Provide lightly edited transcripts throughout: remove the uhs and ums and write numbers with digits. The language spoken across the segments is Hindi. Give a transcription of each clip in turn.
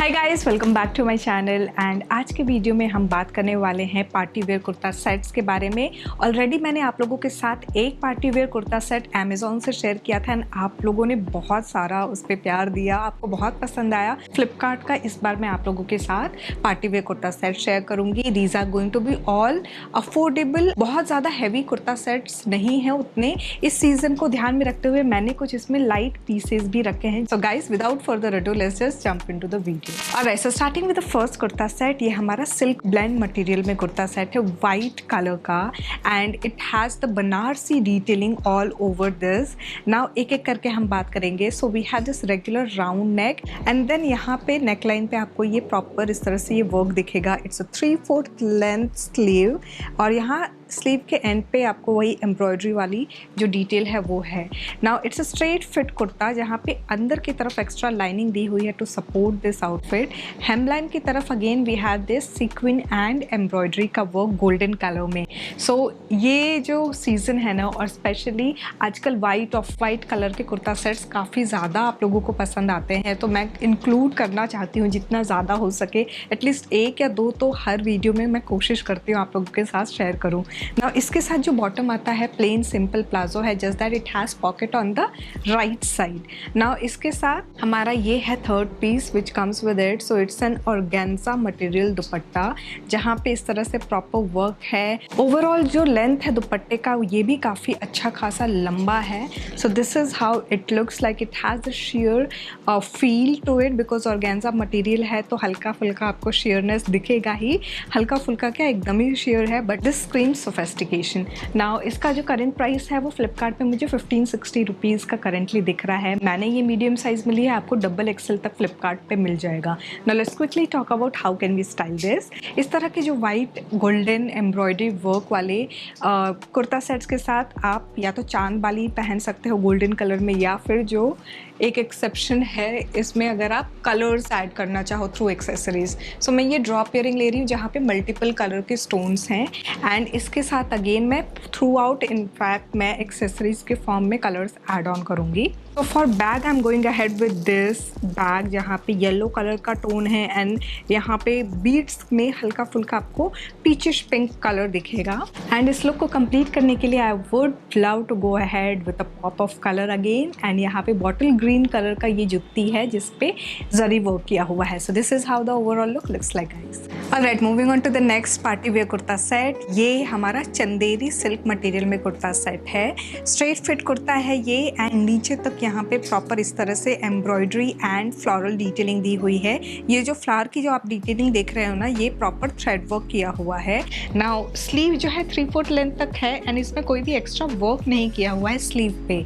Hi guys, welcome back to my channel. And आज के वीडियो में हम बात करने वाले हैं पार्टी वेयर कुर्ता सेट्स के बारे में। ऑलरेडी मैंने आप लोगों के साथ एक party wear kurta set Amazon से शेयर किया था एंड आप लोगों ने बहुत सारा उस पर प्यार दिया, आपको बहुत पसंद आया। फ्लिपकार्ट का इस बार मैं आप लोगों के साथ party wear kurta set share करूँगी। These are going to be all affordable, बहुत ज़्यादा हैवी कुर्ता सेट्स नहीं हैं उतने। इस सीज़न को ध्यान में रखते हुए मैंने कुछ इसमें लाइट पीसेस भी रखे हैं। So guys, without further ado let's just jump into the video. Alright, so starting with the first kurta set. ये हमारा सिल्क ब्लेंड मटेरियल में कुर्ता सेट है, वाइट कलर का, and it has the Banarasi detailing all over this. Now एक एक करके हम बात करेंगे। So we have this regular round neck and then यहाँ पे नेक लाइन पे आपको ये प्रॉपर इस तरह से ये वर्क दिखेगा। इट्स अ 3/4 लेंथ स्लीव और यहाँ स्लीव के एंड पे आपको वही एम्ब्रॉयडरी वाली जो डिटेल है वो है। Now it's a straight fit kurta जहाँ पे अंदर की तरफ एक्स्ट्रा लाइनिंग दी हुई है to support this outfit. Hemline की तरफ again we have this sequin and embroidery का वर्क गोल्डन कलर में। सो ये जो सीज़न है ना, और स्पेशली आजकल वाइट ऑफ वाइट कलर के कुर्ता सेट्स काफ़ी ज़्यादा आप लोगों को पसंद आते हैं, तो मैं इंक्लूड करना चाहती हूँ जितना ज़्यादा हो सके। एटलीस्ट एक या दो तो हर वीडियो में मैं कोशिश करती हूँ आप लोगों के साथ शेयर करूँ। नाउ इसके साथ जो बॉटम आता है प्लेन सिंपल प्लाजो है, just that it has pocket on the right side. Now इसके साथ हमारा ये है third piece which comes with it. So it's an organza material dupatta जहाँ पे इस तरह से प्रॉपर वर्क है। ओवरऑल जो लेंथ है दुपट्टे का ये भी काफ़ी अच्छा खासा लंबा है। So this is how it looks like. It has the sheer feel to it because organza material है तो हल्का फुल्का आपको शेयरनेस दिखेगा ही। हल्का फुल्का क्या, एकदम ही शेयर है, but this screams sophistication. Now इसका जो करंट प्राइस है वो फ्लिपकार्ट पे मुझे 1560 रुपीज़ का करंटली दिख रहा है। मैंने ये मीडियम साइज़ में लिया है, आपको XXL तक फ्लिपकार्ट पे मिल जाएगा। Now let's quickly talk about how can we style this. इस तरह के जो वाइट गोल्डन एम्ब्रॉयडरी वर्क वाले कुर्ता सेट्स के साथ आप या तो चांद बाली पहन सकते हो गोल्डन कलर में, या फिर जो एक एक्सेप्शन है इसमें अगर आप कलर्स ऐड करना चाहो थ्रू एक्सेसरीज। सो मैं ये ड्रॉप ईयरिंग ले रही हूँ जहाँ पे मल्टीपल कलर के स्टोन्स हैं, एंड इसके साथ अगेन मैं थ्रू आउट इनफैक्ट मैं एक्सेसरीज के फॉर्म में कलर्स ऐड ऑन करूँगी। तो for bag I am going ahead with this bag जहाँ पे येलो कलर का टोन है एंड यहाँ पे बीड्स में हल्का फुल्का आपको पीचिश पिंक कलर दिखेगा। एंड इस लुक को कंप्लीट करने के लिए I would love to go ahead with a pop of colour again. And यहाँ पे बॉटल ग्रीन कलर का ये जुत्ती है जिसपे जरी वर्क किया हुआ है। So this is how the overall look looks like guys. Alright, moving on to the next party wear kurta set. ये हमारा चंदेरी सिल्क मटेरियल में कुर्ता सेट है। स्ट्रेट फिट कुर्ता है ये एंड नीचे तक यहाँ पे प्रॉपर इस तरह से एम्ब्रॉयडरी एंड फ्लोरल डिटेलिंग दी हुई है। ये जो फ्लावर की जो आप डिटेलिंग देख रहे हो ना, ये प्रॉपर थ्रेड वर्क किया हुआ है। नाउ स्लीव जो है 3/4 लेंथ तक है एंड इसमें कोई भी एक्स्ट्रा वर्क नहीं किया हुआ है स्लीव पे।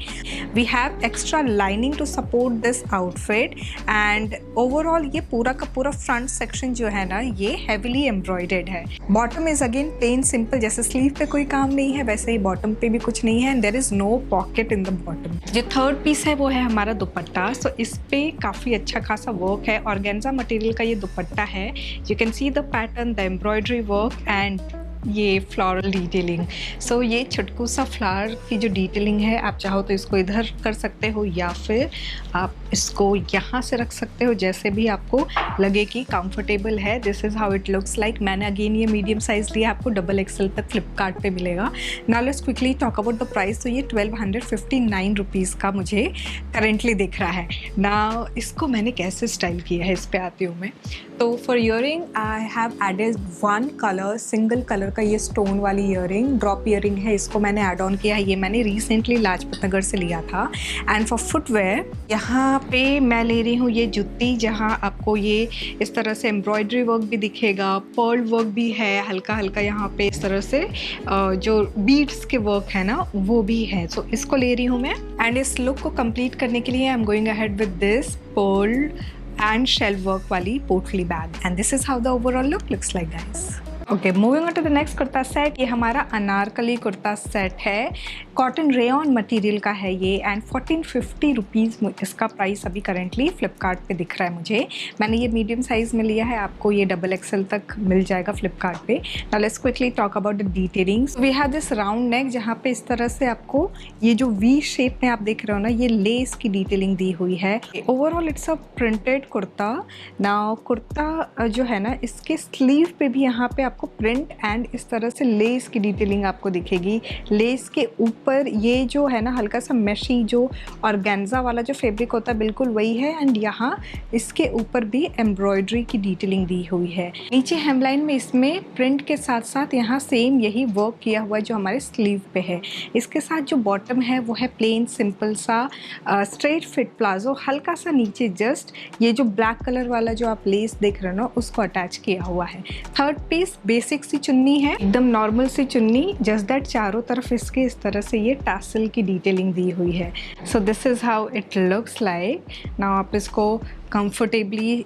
We have extra lining to support this outfit and overall ये पूरा का पूरा फ्रंट सेक्शन जो है ना, ये हेवीली एम्ब्रॉयडर्ड है। Bottom is again plain simple, जैसे स्लीव पे कोई काम नहीं है वैसे ही बॉटम पे भी कुछ नहीं है and there is no pocket in the bottom. जो थर्ड पीस है वो है हमारा दुपट्टा। सो इस पे काफ़ी अच्छा खासा वर्क है। ऑर्गेन्जा मटेरियल का ये दुपट्टा है। You can see the pattern, the embroidery work and ये फ्लोरल डिटेलिंग। सो ये छुटकू सा फ्लावर की जो डिटेलिंग है, आप चाहो तो इसको इधर कर सकते हो या फिर आप इसको यहाँ से रख सकते हो, जैसे भी आपको लगे कि कंफर्टेबल है। This is how it looks like. मैंने अगेन ये मीडियम साइज़ लिया, आपको XXL तक फ्लिपकार्ट पे मिलेगा। Now let's quickly talk about the price. तो ये 1259 रुपीज़ का मुझे करेंटली दिख रहा है। नाउ इसको मैंने कैसे स्टाइल किया है, इस पे आती हूँ मैं। तो for earring I have added one colour, single colour का ये स्टोन वाली ईयरिंग, ड्रॉप ईयरिंग है, इसको मैंने ऐड ऑन किया है। ये मैंने रिसेंटली लाजपत नगर से लिया था। एंड फॉर फुटवेयर यहाँ पे मैं ले रही हूँ ये जुत्ती जहाँ आपको ये इस तरह से एम्ब्रॉयडरी वर्क भी दिखेगा, पर्ल वर्क भी है हल्का हल्का, यहाँ पे इस तरह से जो बीड्स के वर्क है ना वो भी है। सो इसको ले रही हूँ मैं। एंड इस लुक को कंप्लीट करने के लिए I am going ahead with this pearl and shell work वाली potli bag and this is how the overall look looks like guys. Okay, moving on to the next kurta set. ये हमारा अनारकली कुर्ता सेट है, कॉटन रेयॉन मटेरियल का है ये, एंड 1450 रुपीज़ इसका प्राइस अभी करेंटली फ्लिपकार्ट पे दिख रहा है मुझे। मैंने ये मीडियम साइज़ में लिया है, आपको ये डबल एक्सल तक मिल जाएगा फ्लिपकार्ट पे। Now let's quickly talk about the detailings. We have this round neck जहाँ पे इस तरह से आपको ये जो वी शेप में आप देख रहे हो ना, ये लेस की डिटेलिंग दी हुई है। Overall it's a printed kurta. Now kurta जो है ना, इसके स्लीव पे भी यहाँ पे आपको प्रिंट एंड इस तरह से लेस की डिटेलिंग आपको दिखेगी। लेस के ऊपर ये जो है ना हल्का सा मेशी जो ऑर्गेन्जा वाला जो फैब्रिक होता है बिल्कुल वही है, एंड यहाँ इसके ऊपर भी एम्ब्रॉयडरी की डिटेलिंग दी हुई है। नीचे हेमलाइन में इसमें प्रिंट के साथ साथ यहाँ सेम यही वर्क किया हुआ है जो हमारे स्लीव पे है। इसके साथ जो बॉटम है वो है प्लेन सिंपल सा स्ट्रेट फिट प्लाजो, हल्का सा नीचे जस्ट ये जो ब्लैक कलर वाला जो आप लेस देख रहे हो ना उसको अटैच किया हुआ है। थर्ड पीस बेसिक सी चुन्नी है, एकदम नॉर्मल सी चुन्नी, जस्ट दैट चारों तरफ इसके इस तरह से ये टासल की डिटेलिंग दी हुई है। So this is how it looks like. Now आप इसको कंफर्टेबली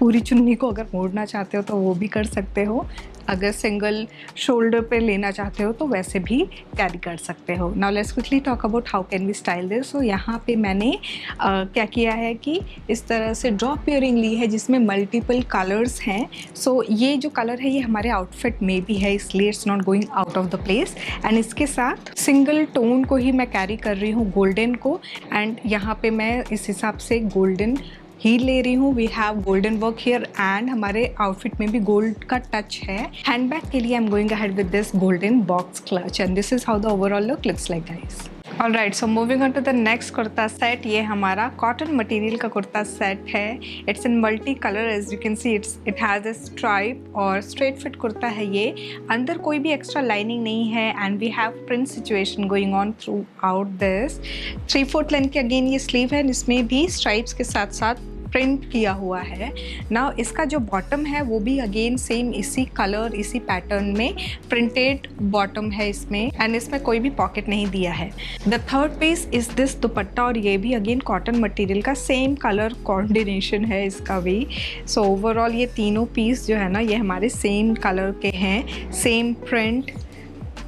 पूरी चुन्नी को अगर मोड़ना चाहते हो तो वो भी कर सकते हो, अगर सिंगल शोल्डर पे लेना चाहते हो तो वैसे भी कैरी कर सकते हो। Now let's quickly talk about how can we style this. So यहाँ पे मैंने क्या किया है कि इस तरह से ड्रॉप इयरिंग ली है जिसमें मल्टीपल कलर्स हैं। सो ये जो कलर है ये हमारे आउटफिट में भी है, इसलिए it's not going out of the place. And इसके साथ सिंगल टोन को ही मैं कैरी कर रही हूँ, गोल्डन को, एंड यहाँ पे मैं इस हिसाब से गोल्डन ही ले रही हूँ। We have golden work here and हमारे आउटफिट में भी गोल्ड का टच है। हैंडबैग के लिए I am going ahead with this golden box clutch, and this is how the overall look looks like guys. Alright, so moving on to the next kurta set. ये हमारा कॉटन मटेरियल का कुर्ता सेट है। It's in multi colour, as you can see it has a stripe और स्ट्रेट फिट कुर्ता है ये। अंदर कोई भी एक्स्ट्रा लाइनिंग नहीं है, and we have print situation going on throughout this. 3/4 length के अगेन ये स्लीव है, इसमें भी स्ट्राइप्स के साथ साथ प्रिंट किया हुआ है। नाउ इसका जो बॉटम है वो भी अगेन सेम इसी कलर इसी पैटर्न में प्रिंटेड बॉटम है इसमें, एंड इसमें कोई भी पॉकेट नहीं दिया है। The third piece is this dupatta, और ये भी अगेन कॉटन मटेरियल का सेम कलर कॉम्बिनेशन है इसका भी। सो ओवरऑल ये तीनों पीस जो है ना ये हमारे सेम कलर के हैं, same print,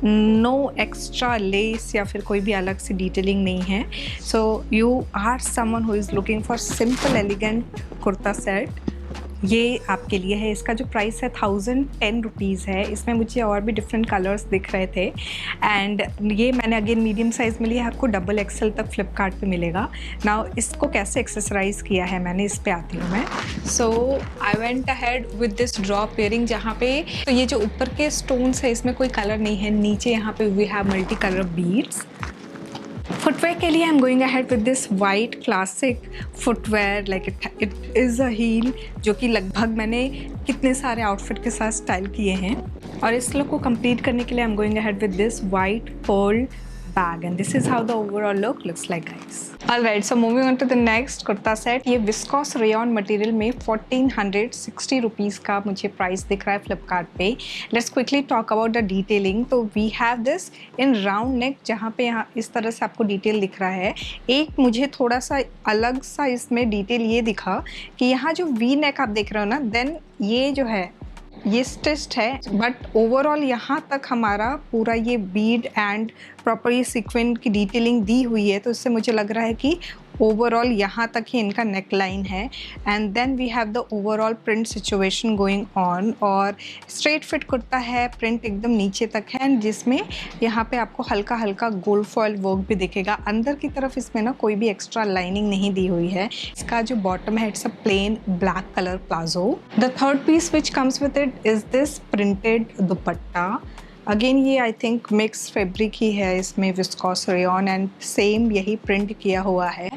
no extra lace या फिर कोई भी अलग सी डिटेलिंग नहीं है। So you are someone who is looking for simple elegant kurta set, ये आपके लिए है। इसका जो प्राइस है 1010 रुपीज़ है। इसमें मुझे और भी डिफरेंट कलर्स दिख रहे थे, एंड ये मैंने अगेन मीडियम साइज़ में लिया है, आपको डबल एक्सल तक फ्लिपकार्ट पे मिलेगा। नाउ इसको कैसे एक्सेसराइज किया है मैंने, इस पे आती हूँ मैं। So I went ahead with this drop earring, जहाँ पे तो ये जो ऊपर के स्टोन्स है इसमें कोई कलर नहीं है, नीचे यहाँ पे we have multi colour beads. Footwear के लिए I am going ahead with this white classic footwear, like it is a heel, जो कि लगभग मैंने कितने सारे आउटफिट के साथ स्टाइल किए हैं। और इस लुक को कंप्लीट करने के लिए I am going ahead with this white Perl bag, and this is how the overall look looks like guys. Alright, so moving on to the next kurta set. ये विस्कोस रेयॉन मटेरियल में 1460 रुपीज़ का मुझे प्राइस दिख रहा है फ्लिपकार्ट पे। Let's quickly talk about the detailing. तो we have this in round neck, जहाँ पे यहाँ इस तरह से आपको डिटेल दिख रहा है। एक मुझे थोड़ा सा अलग सा इसमें डिटेल ये दिखा कि यहाँ जो वी नेक आप देख रहे हो ना, देन ये जो है ये स्टिच्ड है, बट ओवरऑल यहाँ तक हमारा पूरा ये बीड एंड प्रॉपर ये सीक्वेंट की डिटेलिंग दी हुई है, तो इससे मुझे लग रहा है कि ओवरऑल यहाँ तक ही इनका नेक लाइन है। And then we have the overall print situation going on, और स्ट्रेट फिट कुर्ता है, प्रिंट एकदम नीचे तक है, एंड जिसमें यहाँ पे आपको हल्का हल्का गोल्ड फॉयल वर्क भी दिखेगा। अंदर की तरफ इसमें ना कोई भी एक्स्ट्रा लाइनिंग नहीं दी हुई है। इसका जो बॉटम है it's a plain black colour palazzo. The third piece which comes with it is this printed dupatta. Again ये आई थिंक मिक्स फैब्रिक ही है, इसमें विस्कोस रेयॉन एंड सेम यही प्रिंट किया हुआ है।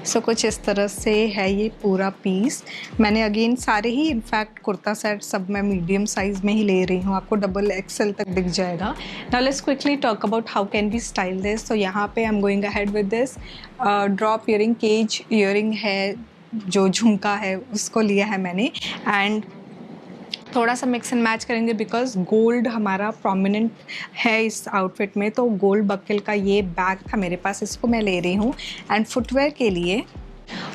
सो कुछ इस तरह से है ये पूरा पीस। मैंने अगेन सारे ही इनफैक्ट कुर्ता सेट सब मैं मीडियम साइज़ में ही ले रही हूँ, आपको डबल एक्सल तक दिख जाएगा। Now let's quickly talk about how can we style this. तो यहाँ पे I am going ahead with this drop earring, cage earring है, जो झुमका है उसको लिया है मैंने, एंड थोड़ा सा मिक्स एंड मैच करेंगे बिकॉज गोल्ड हमारा प्रोमिनेंट है इस आउटफिट में। तो गोल्ड बक्कल का ये बैग था मेरे पास, इसको मैं ले रही हूँ। एंड फुटवेयर के लिए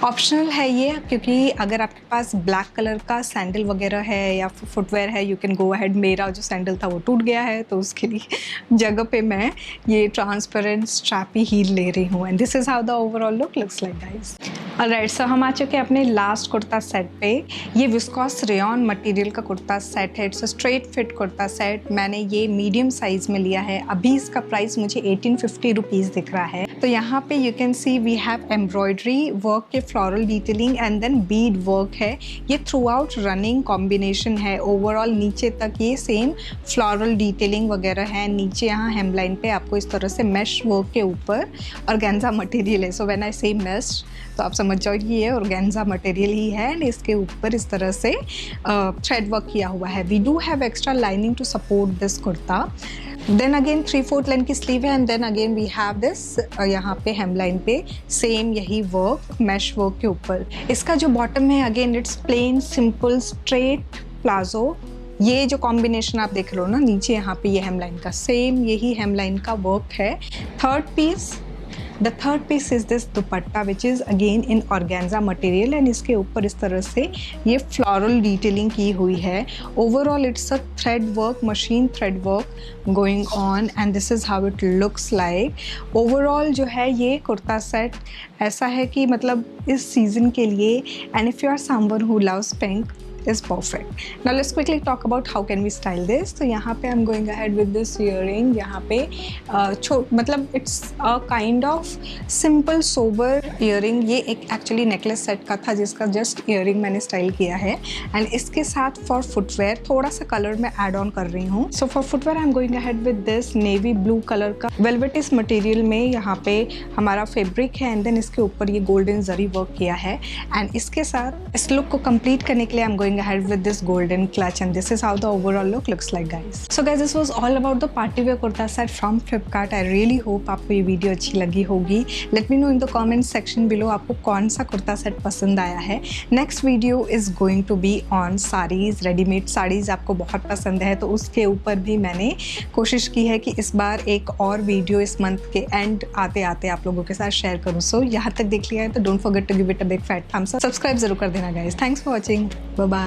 ऑप्शनल है ये, क्योंकि अगर आपके पास ब्लैक कलर का सैंडल वगैरह है या फुटवेयर है, यू कैन गो अहेड। मेरा जो सैंडल था वो टूट गया है, तो उसके लिए जगह पे मैं ये ट्रांसपेरेंट स्ट्रैपी हील ले रही हूँ। And this is how the overall look looks like guys. Alright, so हम आ चुके हैं अपने लास्ट कुर्ता सेट पे। ये विस्कॉस रेयॉन मटेरियल का कुर्ता सेट है। It's a straight fit kurta set. मैंने ये मीडियम साइज़ में लिया है। अभी इसका प्राइस मुझे 1850 रुपीज़ दिख रहा है। तो यहाँ पे you can see we have embroidery work के floral detailing and then bead work है। ये थ्रू आउट रनिंग कॉम्बिनेशन है। ओवरऑल नीचे तक ये सेम फ्लोरल डिटेलिंग वगैरह है। नीचे यहाँ हेमलाइन पे आपको इस तरह से मैश वर्क के ऊपर ऑर्गेन्जा मटेरियल है। सो व्हेन आई से मैश, तो आप समझ जाओ कि ये ऑर्गेन्जा मटेरियल ही है। एंड इसके ऊपर इस तरह से थ्रेड वर्क किया हुआ है। We do have extra lining to support this kurta. Then again 3/4 length की स्लीव है। And then again we have this यहाँ पे हेमलाइन पे सेम यही वर्क मैश वर्क के ऊपर। इसका जो बॉटम है again it's plain simple straight palazzo. ये जो कॉम्बिनेशन आप देख रहे हो ना, नीचे यहाँ पे ये हेमलाइन का सेम यही हेमलाइन का वर्क है। The third piece is this dupatta which is again in organza material and इसके ऊपर इस तरह से ये फ्लोरल डिटेलिंग की हुई है। Overall it's a thread work, machine thread work going on and this is how it looks like. Overall जो है ये कुर्ता सेट ऐसा है कि मतलब इस सीज़न के लिए, and if you are someone who loves pink, is perfect. Now let's quickly talk about how can we style this. तो यहाँ पे I'm going ahead with this earring. यहाँ पे मतलब it's a kind of simple sober earring. ये एक actually necklace set का था जिसका just earring मैंने style किया है। and इसके साथ for footwear थोड़ा सा color मैं add on कर रही हूँ। so for footwear I'm going ahead with this navy blue color का velvetish material में यहाँ पे हमारा fabric है। and then इसके ऊपर ये golden zari work किया है। and इसके साथ इस look को complete करने के लिए I'm going ahead with this golden clutch and this is how the overall look looks like guys. So guys, this was all about the party wear kurta set from Flipkart. I really hope आपको ये वीडियो अच्छी लगी होगी। Let me know in the comment section below आपको कौन सा कुर्ता सेट पसंद आया है। Next video is going to be on sarees, ready-made sarees आपको बहुत पसंद है, तो उसके ऊपर भी मैंने कोशिश की है कि इस बार एक और वीडियो इस मंथ के एंड आते आते आप लोगों के साथ शेयर करूँ। सो यहाँ तक देख लिया है तो don't forget to give it a big fat thumbs up. Subscribe जरूर कर देना guys. Thanks for watching. Bye bye.